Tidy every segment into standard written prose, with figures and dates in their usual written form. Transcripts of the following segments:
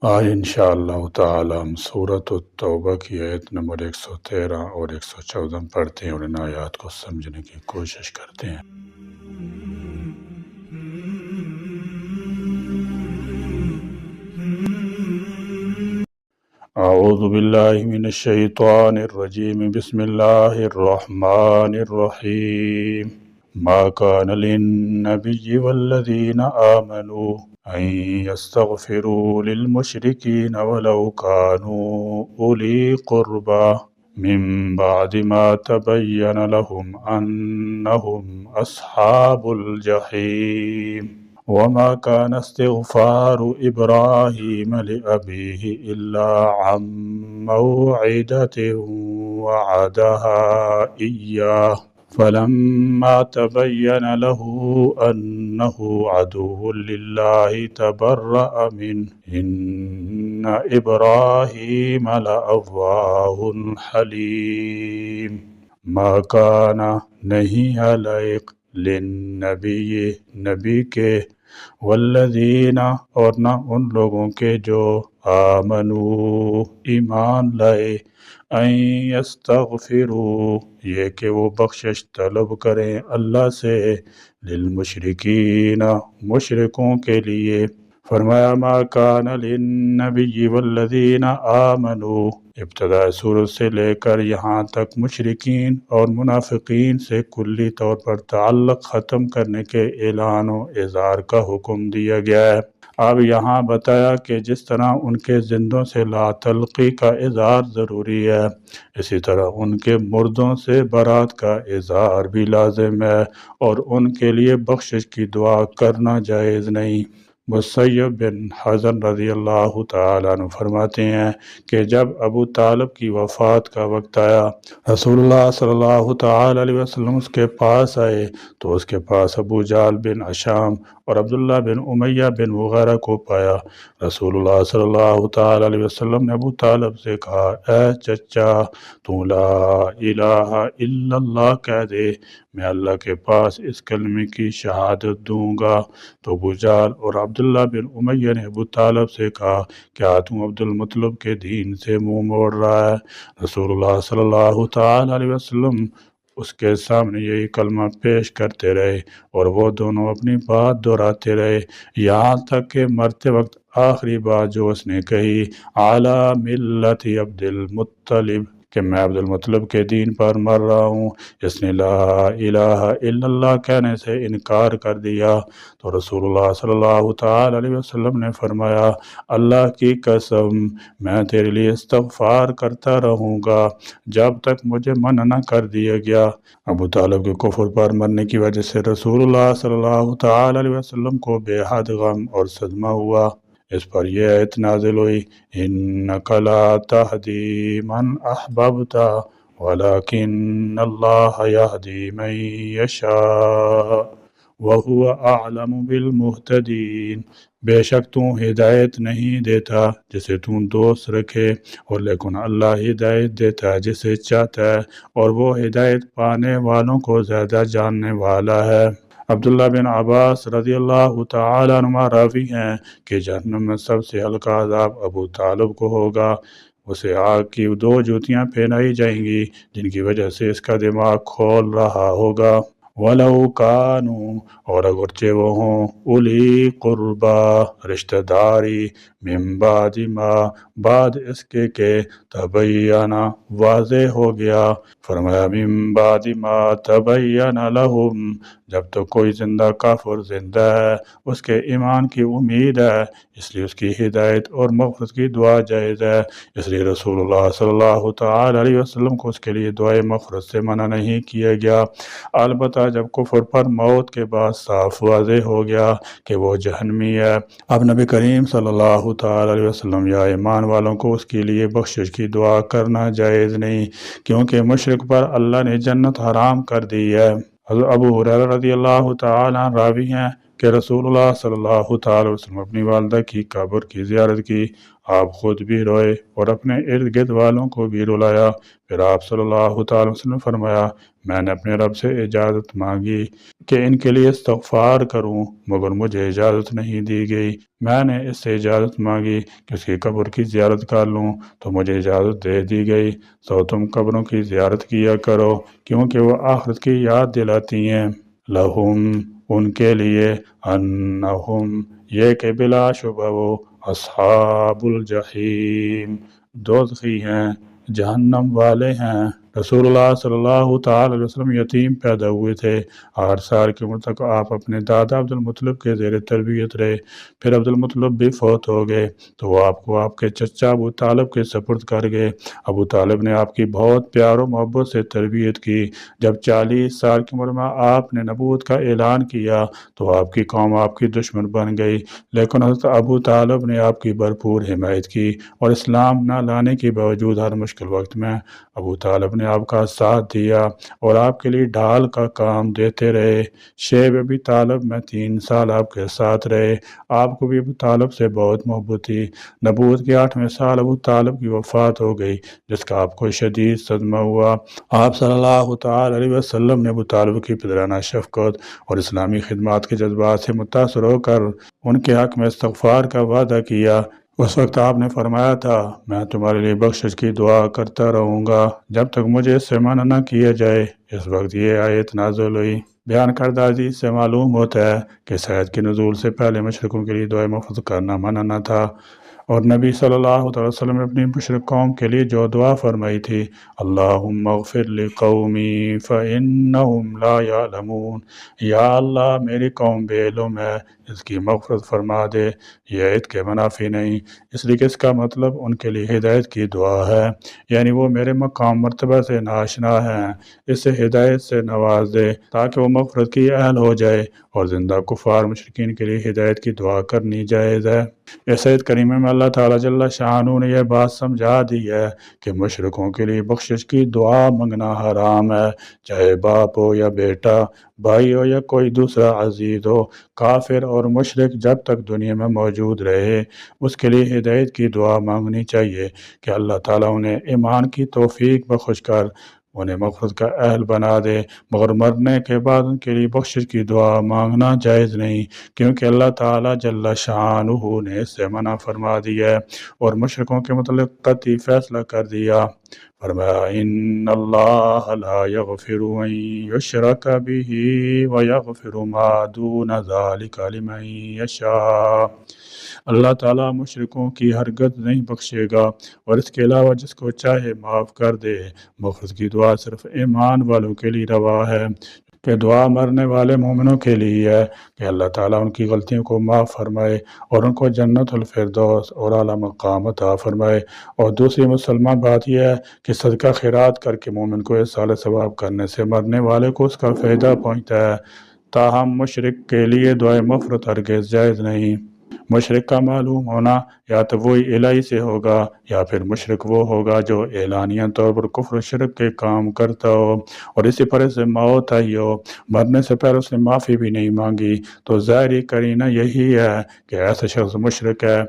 آج انشاءاللہ تعالی ہم سورۃ التوبہ کی آیت نمبر 113 اور 114 پڑھتے ہیں اور ان آیات کو سمجھنے کی کوشش کرتے ہیں۔ اعوذ باللہ من الشیطان الرجیم، بسم اللہ الرحمن الرحیم۔ ما كان للنبي والذين آمنوا أن يستغفروا للمشركين ولو كانوا أولي قربى من بعد ما تبين لهم أنهم أصحاب الجحيم وما كان استغفار إبراهيم لأبيه إلا عن موعدة وعدها إياه فلما تبين له أنه عدو لله تبرأ منه إن إبراهيم لأواه حليم۔ ما كان نہیں ہے لائق للنبی نبی کے، والذین اور نہ ان لوگوں کے جو آمنو ایمان لائے، ان یستغفروا یہ کہ وہ بخشش طلب کریں اللہ سے، للمشرکین مشرکوں کے لیے۔ فرمایا ما کان للنبی والذین آمنوا، ابتداء سورت سے لے کر یہاں تک مشرکین اور منافقین سے کلی طور پر تعلق ختم کرنے کے اعلان و اظہار کا حکم دیا گیا ہے۔ اب یہاں بتایا کہ جس طرح ان کے زندوں سے لا تلقی کا اظہار ضروری ہے، اسی طرح ان کے مردوں سے برات کا اظہار بھی لازم ہے، اور ان کے لیے بخشش کی دعا کرنا جائز نہیں۔ مسیب بن حزن رضی اللہ تعالیٰ عنہ فرماتے ہیں کہ جب ابو طالب کی وفات کا وقت آیا، رسول اللہ صلی اللہ تعالیٰ علیہ وسلم اس کے پاس آئے تو اس کے پاس ابو جہل بن ہشام اور عبداللہ بن امیہ بن مغیرہ کو پایا۔ رسول اللہ صلی اللہ تعالیٰ علیہ وسلم نے ابو طالب سے کہا، اے چچا، تو لا الہ الا اللہ کہہ دے، میں اللہ کے پاس اس کلمے کی شہادت دوں گا۔ تو ابو جہل اور عبداللہ بن امیہ نے ابو طالب سے کہا، کیا تم عبد المطلب کے دین سے منہ موڑ رہا ہے؟ رسول اللہ صلی اللہ تعالیٰ علیہ وسلم اس کے سامنے یہی کلمہ پیش کرتے رہے اور وہ دونوں اپنی بات دہراتے رہے، یہاں تک کہ مرتے وقت آخری بات جو اس نے کہی، علی ملت عبد المطلب، کہ میں عبد المطلب کے دین پر مر رہا ہوں، اس نے لا الہ الا اللہ کہنے سے انکار کر دیا۔ تو رسول اللہ صلی اللہ تعالی علیہ وسلم نے فرمایا، اللہ کی قسم میں تیرے لیے استغفار کرتا رہوں گا جب تک مجھے منع نہ کر دیا گیا۔ ابو طالب کے کفر پر مرنے کی وجہ سے رسول اللہ صلی اللہ تعالی علیہ وسلم کو بے حد غم اور صدمہ ہوا۔ اس پر یہ آیت نازل ہوئی، انک لا تہدی من احببت ولکن اللہ یہدی من یشاء وہو اعلم بالمہتدین۔ بے شک تو ہدایت نہیں دیتا جسے تو دوست رکھے، اور لیکن اللہ ہدایت دیتا ہے جسے چاہتا ہے، اور وہ ہدایت پانے والوں کو زیادہ جاننے والا ہے۔ عبداللہ بن عباس رضی اللہ تعالیٰ عنہ راوی ہیں کہ جہنم میں سب سے ہلکا عذاب ابو طالب کو ہوگا۔ اسے آگ کی 2 جوتیاں پہنائی جائیں گی جن کی وجہ سے اس کا دماغ کھول رہا ہوگا۔ وَلَوْ كَانُوا اور اگرچہ وہ ہوں، اولی قربا رشتہ داری، من بعد ما بعد اس کے کہ تبین واضح ہو گیا۔ فرمایا من بعد ما تبین لہم، جب تک کوئی زندہ کافر زندہ ہے اس کے ایمان کی امید ہے، اس لیے اس کی ہدایت اور مغفرت کی دعا جائز ہے۔ اس لیے رسول اللہ صلی اللہ تعالی علیہ وسلم کو اس کے لیے دعائے مغفرت سے منع نہیں کیا گیا۔ البتہ جب کفر پر موت کے بعد صاف واضح ہو گیا کہ وہ جہنمی ہے، اب نبی کریم صلی اللہ تعالی علیہ وسلم یا ایمان والوں کو اس کے لیے بخشش کی دعا کرنا جائز نہیں، کیونکہ مشرک پر اللہ نے جنت حرام کر دی ہے۔ حضرت ابو ہریرہ رضی اللہ تعالی عنہ راوی ہیں کہ رسول اللہ صلی اللہ تعالی وسلم اپنی والدہ کی قبر کی زیارت کی، آپ خود بھی روئے اور اپنے ارد گرد والوں کو بھی رلایا۔ پھر آپ صلی اللہ تعالی وسلم نے فرمایا، میں نے اپنے رب سے اجازت مانگی کہ ان کے لیے استغفار کروں، مگر مجھے اجازت نہیں دی گئی۔ میں نے اس سے اجازت مانگی کہ اس کی قبر کی زیارت کر لوں تو مجھے اجازت دے دی گئی۔ سو تم قبروں کی زیارت کیا کرو کیونکہ وہ آخرت کی یاد دلاتی ہیں۔ لہم ان کے لیے، انہم یہ کہ بلا شبہ وہ، اصحاب الجحیم دوزخی ہیں، جہنم والے ہیں۔ رسول اللہ صلی اللہ تعالی علیہ وسلم یتیم پیدا ہوئے تھے۔ 8 سال کی عمر تک آپ اپنے دادا عبد المطلب کے زیر تربیت رہے۔ پھر عبد المطلب بھی فوت ہو گئے تو وہ آپ کو آپ کے چچا ابو طالب کے سپرد کر گئے۔ ابو طالب نے آپ کی بہت پیار و محبت سے تربیت کی۔ جب 40 سال کی عمر میں آپ نے نبوت کا اعلان کیا تو آپ کی قوم آپ کی دشمن بن گئی، لیکن حضرت ابو طالب نے آپ کی بھرپور حمایت کی اور اسلام نہ لانے کے باوجود ہر مشکل وقت میں ابو طالب نے آپ کا ساتھ دیا اور آپ کے لیے ڈھال کا کام دیتے رہے۔ شیب ابی طالب میں 3 سال آپ کے ساتھ رہے۔ آپ کو بھی ابو طالب سے بہت محبت تھی۔ نبوت کے 8ویں سال ابو طالب کی وفات ہو گئی، جس کا آپ کو شدید صدمہ ہوا۔ آپ صلی اللہ تعالی علیہ وسلم نے ابو طالب کی پدرانہ شفقت اور اسلامی خدمات کے جذبات سے متاثر ہو کر ان کے حق میں استغفار کا وعدہ کیا۔ اس وقت آپ نے فرمایا تھا، میں تمہارے لیے بخشش کی دعا کرتا رہوں گا جب تک مجھے اس سے منع نہ کیا جائے۔ اس وقت یہ آیت نازل ہوئی۔ بیان کردہ حدیث سے معلوم ہوتا ہے کہ سعید کے نزول سے پہلے مشرکوں کے لیے دعائے مفرد کرنا منع نہ تھا، اور نبی صلی اللہ علیہ وسلم نے اپنی مشرک قوم کے لیے جو دعا فرمائی تھی، اللہم اغفر لقومی فإنہم لا یعلمون، یا اللہ میری قوم بے علم ہے، اس کی مغفرت فرما دے۔ یہ آیت کے منافی نہیں، اس لیے کہ اس کا مطلب ان کے لیے ہدایت کی دعا ہے، یعنی وہ میرے مقام مرتبہ سے ناشنا ہیں، اس سے ہدایت سے نواز دے تاکہ وہ مغفرت کی اہل ہو جائے، اور زندہ کفار مشرکین کے لیے ہدایت کی دعا کرنی جائز ہے۔ اس آیت کریمہ میں اللہ تعالیٰ جل شانہ نے یہ بات سمجھا دی ہے کہ مشرکوں کے لیے بخشش کی دعا منگنا حرام ہے، چاہے باپ ہو یا بیٹا، بھائی ہو یا کوئی دوسرا عزیز ہو۔ کافر اور مشرک جب تک دنیا میں موجود رہے اس کے لیے ہدایت کی دعا مانگنی چاہیے کہ اللہ تعالیٰ انہیں ایمان کی توفیق بخش کر انہیں مغفرت کا اہل بنا دے، مگر مرنے کے بعد ان کے لیے بخشش کی دعا مانگنا جائز نہیں، کیونکہ اللہ تعالیٰ جل شانہ نے اس سے منع فرما دیا ہے اور مشرکوں کے متعلق قطعی فیصلہ کر دیا۔ فرمایا، ان اللہ لا یغفر ان یشرک بہ ویغفر ما دون ذلک لمن یشاء۔ اللہ تعالیٰ مشرکوں کی ہرگز نہیں بخشے گا اور اس کے علاوہ جس کو چاہے معاف کر دے۔ مغفرت کی دعا صرف ایمان والوں کے لیے روا ہے، کہ دعا مرنے والے مومنوں کے لیے ہے کہ اللہ تعالیٰ ان کی غلطیوں کو معاف فرمائے اور ان کو جنت الفردوس اور اعلیٰ مقام عطا فرمائے۔ اور دوسری مسلمان بات یہ ہے کہ صدقہ خیرات کر کے مومن کو احصال ثواب کرنے سے مرنے والے کو اس کا فائدہ پہنچتا ہے، تاہم مشرک کے لیے دعائے مغفرت ہرگز جائز نہیں۔ مشرک کا معلوم ہونا یا تو وہی الہی سے ہوگا یا پھر مشرک وہ ہوگا جو اعلانیہ طور پر کفر و شرک کے کام کرتا ہو اور اسی پر سے موت آئی ہو، مرنے سے پہلے اس نے معافی بھی نہیں مانگی، تو ظاہری قرینہ یہی ہے کہ ایسا شخص مشرک ہے۔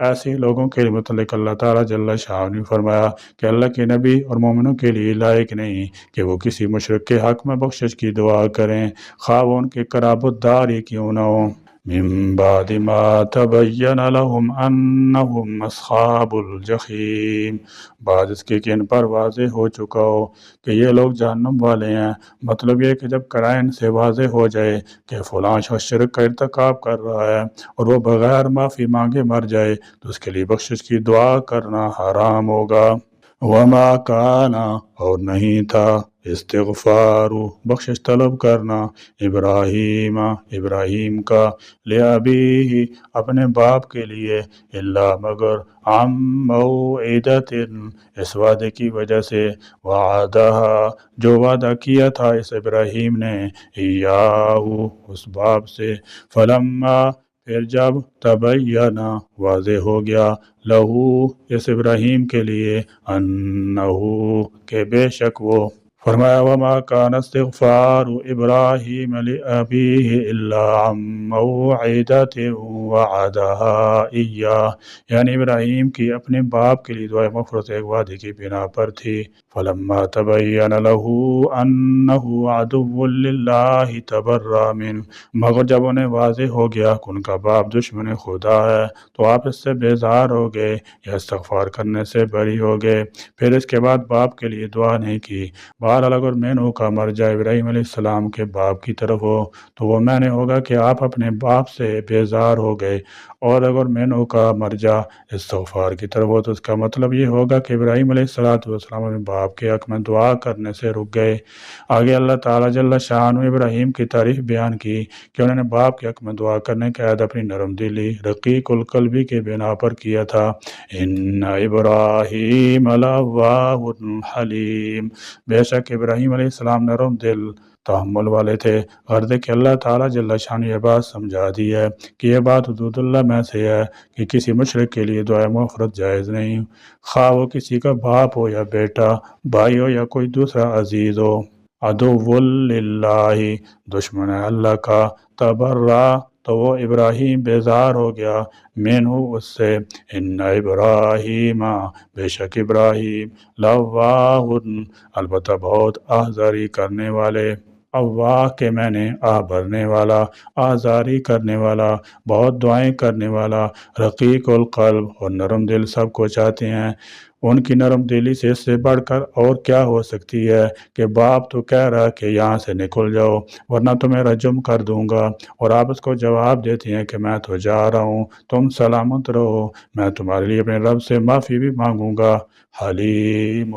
ایسے لوگوں کے متعلق اللہ تعالیٰ جل شانہ نے فرمایا کہ اللہ کے نبی اور مومنوں کے لیے لائق نہیں کہ وہ کسی مشرک کے حق میں بخشش کی دعا کریں، خواہ وہ ان کے قرابت دار ہی کیوں نہ ہوں۔ من بعد ما تبین لهم انہم اصحاب الجحیم، بعد اس کے کہ ان پر واضح ہو چکا ہو کہ یہ لوگ جہنم والے ہیں۔ مطلب یہ کہ جب قرائن سے واضح ہو جائے کہ فلاں شخص شرک کا ارتکاب کر رہا ہے اور وہ بغیر معافی مانگے مر جائے تو اس کے لیے بخشش کی دعا کرنا حرام ہوگا۔ وما کانا، اور نہیں تھا، استغفار بخشش طلب کرنا، ابراہیم کا، لأبیہ اپنے باپ کے لیے، الا مگر، عن موعدۃ اس وعدے کی وجہ سے، وعدہا جو وعدہ کیا تھا اس ابراہیم نے، ایاہ اس باپ سے، فلما پھر جب تبینہ واضح ہو گیا، لہو اس ابراہیم کے لیے، انہو کہ بے شک وہ، فرمایا وما کان استغفار ابراہیم لابیہ الا عن موعدۃ وعدها ایاہ، یعنی ابراہیم کی اپنے باپ کے لیے دعائے مغفرت ایک وعدے کی بنا پر تھی۔ فلما تبین له انه عدو للہ تبرأ منہ، مگر جب انہیں واضح ہو گیا کہ ان کا باپ دشمن خدا ہے تو آپ اس سے بیزار ہو گئے یا استغفار کرنے سے بری ہو گئے۔ پھر اس کے بعد باپ کے لیے دعا نہیں کی۔ بہرحال اگر مینو کا مرجع ابراہیم علیہ السلام کے باپ کی طرف ہو تو وہ معنی ہوگا کہ آپ اپنے باپ سے بیزار ہو گئے، اور اگر مینو کا مرجع استغفار کی طرف ہو تو اس کا مطلب یہ ہوگا کہ ابراہیم علیہ السلام اپنے باپ کے حق میں دعا کرنے سے رک گئے۔ آگے اللہ تعالیٰ جل شانہ ابراہیم کی تعریف بیان کی کہ انہوں نے باپ کے حق میں دعا کرنے کا عہد اپنی نرم دلی رقیق القلبی کے بنا پر کیا تھا۔ ان ابراہیم لأواہ حلیم، بے شک ابراہیم علیہ السلام نرم دل تحمل والے تھے۔ غرض کہ اللہ تعالیٰ جل شانہ یہ بات سمجھا دی ہے کہ یہ بات حدود اللہ میں سے ہے کہ کسی مشرک کے لیے دعائے مغفرت جائز نہیں، خواہ وہ کسی کا باپ ہو یا بیٹا، بھائی ہو یا کوئی دوسرا عزیز ہو۔ عدو للہ، دشمن ہے اللہ کا، تبرا تو وہ ابراہیم بیزار ہو گیا، منہ اس سے، ان ابراہیم، بے شک ابراہیم، لواہ، البتہ بہت آزاری کرنے والے، اواہ کے معنی آہ بھرنے والا، آزاری کرنے والا، بہت دعائیں کرنے والا، رقیق القلب، اور نرم دل سب کو چاہتے ہیں۔ ان کی نرم دلی سے اس سے بڑھ کر اور کیا ہو سکتی ہے کہ باپ تو کہہ رہا کہ یہاں سے نکل جاؤ ورنہ تمہیں رجم کر دوں گا، اور آپ اس کو جواب دیتی ہیں کہ میں تو جا رہا ہوں، تم سلامت رہو، میں تمہارے لیے اپنے رب سے معافی بھی مانگوں گا۔ حلیم،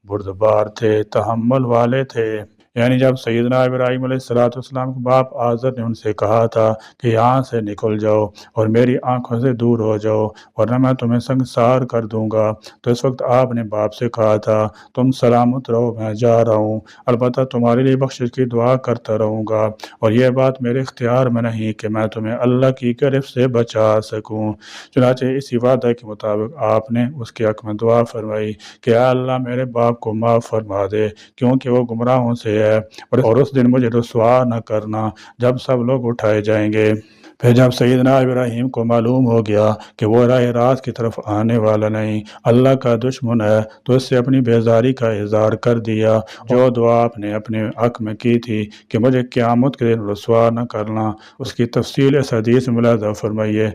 بردبار تھے، تحمل والے تھے، یعنی جب سیدنا ابراہیم علیہ السلام کے باپ آزر نے ان سے کہا تھا کہ یہاں سے نکل جاؤ اور میری آنکھوں سے دور ہو جاؤ ورنہ میں تمہیں سنگسار کر دوں گا، تو اس وقت آپ نے باپ سے کہا تھا تم سلامت رہو، میں جا رہا ہوں، البتہ تمہارے لیے بخشش کی دعا کرتا رہوں گا، اور یہ بات میرے اختیار میں نہیں کہ میں تمہیں اللہ کی گرفت سے بچا سکوں۔ چنانچہ اسی وعدہ کے مطابق آپ نے اس کے حق میں دعا فرمائی کہ اے اللہ میرے باپ کو معاف فرما دے کیونکہ وہ گمراہوں سے ہے، اور اس دن مجھے رسوا نہ کرنا جب سب لوگ اٹھائے جائیں گے۔ پھر جب سیدنا ابراہیم کو معلوم ہو گیا کہ وہ راہ راست کی طرف آنے والا نہیں، اللہ کا دشمن ہے، تو اس سے اپنی بیزاری کا اظہار کر دیا۔ جو دعا آپ نے اپنے حق میں کی تھی کہ مجھے قیامت کے دن رسوا نہ کرنا، اس کی تفصیل اس حدیث میں ملاحظہ فرمائیے۔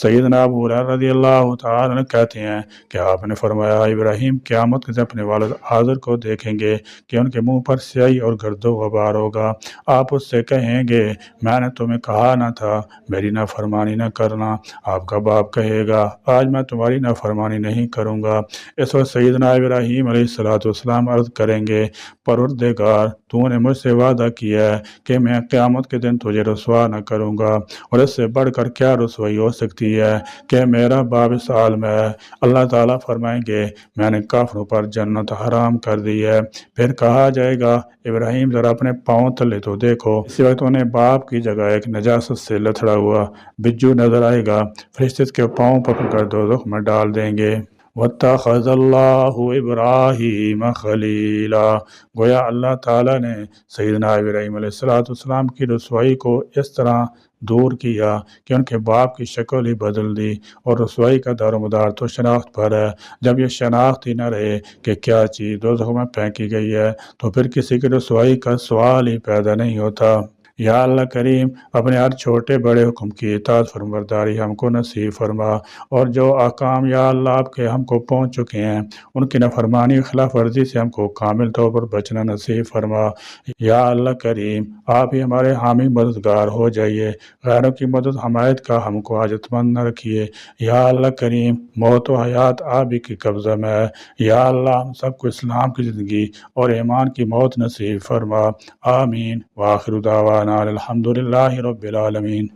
سیدنا ابو ہریرہ رضی اللہ تعالیٰ عنہ کہتے ہیں کہ آپ نے فرمایا ابراہیم قیامت کے دن اپنے والد آزر کو دیکھیں گے کہ ان کے منہ پر سیاہی اور گرد و غبار ہوگا۔ آپ اس سے کہیں گے میں نے تمہیں کہا نہ تھا میری نافرمانی نہ کرنا؟ آپ کا باپ کہے گا آج میں تمہاری نافرمانی نہیں کروں گا۔ اس وقت سیدنا ابراہیم علیہ السلام عرض کریں گے پروردگار تو نے مجھ سے وعدہ کیا ہے کہ میں قیامت کے دن تجھے رسوا نہ کروں گا، اور اس سے بڑھ کر کیا رسوائی ہو سکتی ہے کہ میرا باپ اس حال میں ہے۔ اللہ تعالیٰ فرمائیں گے میں نے کافروں پر جنت حرام کر دی ہے۔ پھر کہا جائے گا ابراہیم ذرا اپنے پاؤں تلے تو دیکھو۔ اسی وقت انہیں باپ کی جگہ ایک نجاست سے لتھڑا ہوا بجو نظر آئے گا، فرشتے اس کے پاؤں پکڑ کر دوزخ میں ڈال دیں گے۔ وَاتَّخَذَ اللَّهُ إِبْرَاهِيمَ خَلِيلًا، گویا اللہ تعالیٰ نے سیدنا ابراہیم علیہ السلام کی رسوائی کو اس طرح دور کیا کہ ان کے باپ کی شکل ہی بدل دی، اور رسوائی کا دار و مدار تو شناخت پر ہے۔ جب یہ شناخت ہی نہ رہے کہ کیا چیز دوزخ میں پھینکی گئی ہے تو پھر کسی کی رسوائی کا سوال ہی پیدا نہیں ہوتا۔ یا اللہ کریم اپنے ہر چھوٹے بڑے حکم کی اطاعت فرمانبرداری ہم کو نصیب فرما، اور جو احکام یا اللہ آپ کے ہم کو پہنچ چکے ہیں ان کی نافرمانی خلاف ورزی سے ہم کو کامل طور پر بچنا نصیب فرما۔ یا اللہ کریم آپ ہی ہمارے حامی مددگار ہو جائیے، غیروں کی مدد حمایت کا ہم کو حاجت مند نہ رکھیے۔ یا اللہ کریم موت و حیات آپ ہی کی قبضہ میں ہے، یا اللہ ہم سب کو اسلام کی زندگی اور ایمان کی موت نصیب فرما، آمین۔ وآخر دعوانا الحمدللہ رب العالمین۔